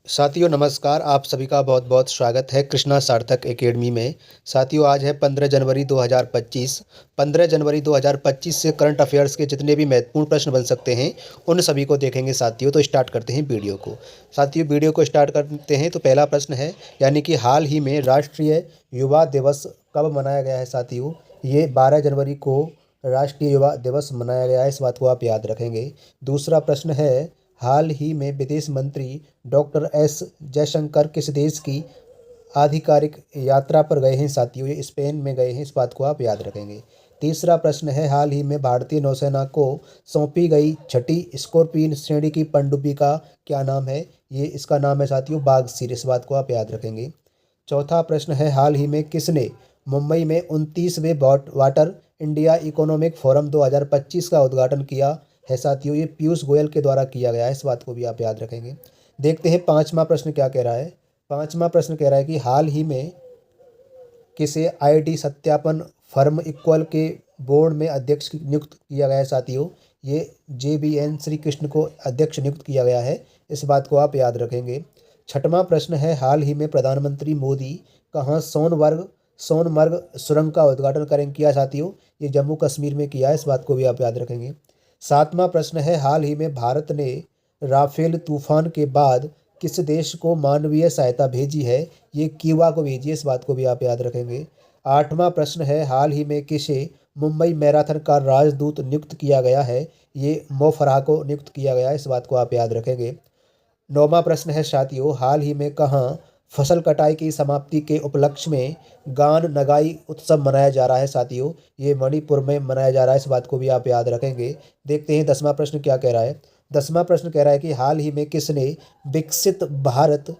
साथियों नमस्कार। आप सभी का बहुत बहुत स्वागत है कृष्णा सार्थक एकेडमी में। साथियों आज है 15 जनवरी 2025। 15 जनवरी 2025 से करंट अफेयर्स के जितने भी महत्वपूर्ण प्रश्न बन सकते हैं उन सभी को देखेंगे साथियों। तो स्टार्ट करते हैं वीडियो को। साथियों वीडियो को स्टार्ट करते हैं तो पहला प्रश्न है, यानी कि हाल ही में राष्ट्रीय युवा दिवस कब मनाया गया है साथियों। ये 12 जनवरी को राष्ट्रीय युवा दिवस मनाया गया है, इस बात को आप याद रखेंगे। दूसरा प्रश्न है, हाल ही में विदेश मंत्री डॉक्टर एस जयशंकर किस देश की आधिकारिक यात्रा पर गए हैं साथियों। ये स्पेन में गए हैं, इस बात को आप याद रखेंगे। तीसरा प्रश्न है, हाल ही में भारतीय नौसेना को सौंपी गई छठी स्कॉर्पियन श्रेणी की पनडुब्बी का क्या नाम है। ये इसका नाम है साथियों बागसीर, इस बात को आप याद रखेंगे। चौथा प्रश्न है, हाल ही में किसने मुंबई में 29वें वाटर इंडिया इकोनॉमिक फोरम 2025 का उद्घाटन किया है साथियों। ये पीयूष गोयल के द्वारा किया गया है, इस बात को भी आप याद रखेंगे। देखते हैं पांचवा प्रश्न क्या कह रहा है। पांचवा प्रश्न कह रहा है कि हाल ही में किसे आईटी सत्यापन फर्म इक्वल के बोर्ड में अध्यक्ष नियुक्त किया गया है साथियों। ये JBN श्री कृष्ण को अध्यक्ष नियुक्त किया गया है, इस बात को आप याद रखेंगे। छठवां प्रश्न है, हाल ही में प्रधानमंत्री मोदी कहाँ सोनमर्ग सुरंग का उद्घाटन किया साथियों। ये जम्मू कश्मीर में किया है, इस बात को भी आप याद रखेंगे। सातवां प्रश्न है, हाल ही में भारत ने राफेल तूफान के बाद किस देश को मानवीय सहायता भेजी है। ये क्यूबा को भेजी है, इस बात को भी आप याद रखेंगे। आठवां प्रश्न है, हाल ही में किसे मुंबई मैराथन का राजदूत नियुक्त किया गया है। ये मो फराह को नियुक्त किया गया है, इस बात को आप याद रखेंगे। नौवां प्रश्न है साथियों, हाल ही में कहाँ फसल कटाई की समाप्ति के उपलक्ष्य में गान नगाई उत्सव मनाया जा रहा है साथियों। ये मणिपुर में मनाया जा रहा है, इस बात को भी आप याद रखेंगे। देखते हैं 10वां प्रश्न क्या कह रहा है। 10वां प्रश्न कह रहा है कि हाल ही में किसने विकसित भारत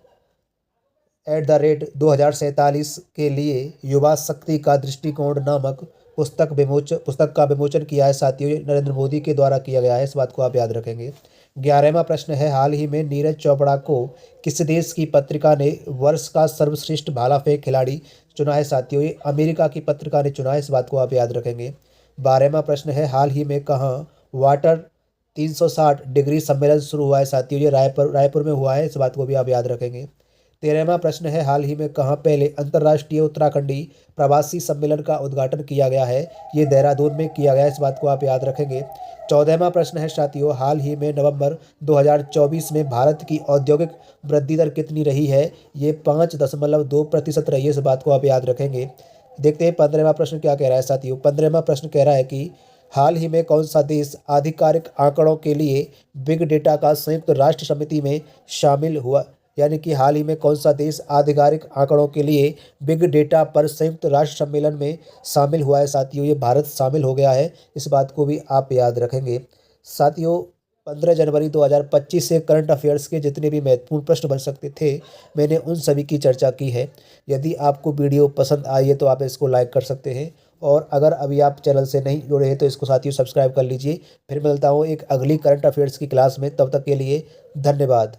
@ 2047 के लिए युवा शक्ति का दृष्टिकोण नामक पुस्तक का विमोचन किया है साथियों। ये नरेंद्र मोदी के द्वारा किया गया है, इस बात को आप याद रखेंगे। 11वां प्रश्न है, हाल ही में नीरज चोपड़ा को किस देश की पत्रिका ने वर्ष का सर्वश्रेष्ठ भाला फेंक खिलाड़ी चुना है साथियों। ये अमेरिका की पत्रिका ने चुना है, इस बात को आप याद रखेंगे। 12वां प्रश्न है, हाल ही में कहाँ वाटर 360 डिग्री सम्मेलन शुरू हुआ है साथियों। ये रायपुर में हुआ है, इस बात को भी आप याद रखेंगे। 13वां प्रश्न है, हाल ही में कहाँ पहले अंतर्राष्ट्रीय उत्तराखंडी प्रवासी सम्मेलन का उद्घाटन किया गया है। ये देहरादून में किया गया है, इस बात को आप याद रखेंगे। 14वां प्रश्न है साथियों, हाल ही में नवंबर 2024 में भारत की औद्योगिक वृद्धि दर कितनी रही है। ये 5.2% रही है, इस बात को आप याद रखेंगे। देखते हैं 15वां प्रश्न क्या कह रहा है साथियों। 15वां प्रश्न कह रहा है कि हाल ही में कौन सा देश आधिकारिक आंकड़ों के लिए बिग डेटा का संयुक्त राष्ट्र समिति में शामिल हुआ। यानी कि हाल ही में कौन सा देश आधिकारिक आंकड़ों के लिए बिग डेटा पर संयुक्त राष्ट्र सम्मेलन में शामिल हुआ है साथियों। ये भारत शामिल हो गया है, इस बात को भी आप याद रखेंगे। साथियों 15 जनवरी 2025 से करंट अफेयर्स के जितने भी महत्वपूर्ण प्रश्न बन सकते थे मैंने उन सभी की चर्चा की है। यदि आपको वीडियो पसंद आई है तो आप इसको लाइक कर सकते हैं, और अगर अभी आप चैनल से नहीं जुड़े हैं तो इसको साथियों सब्सक्राइब कर लीजिए। फिर मिलता हूँ एक अगली करंट अफेयर्स की क्लास में, तब तक के लिए धन्यवाद।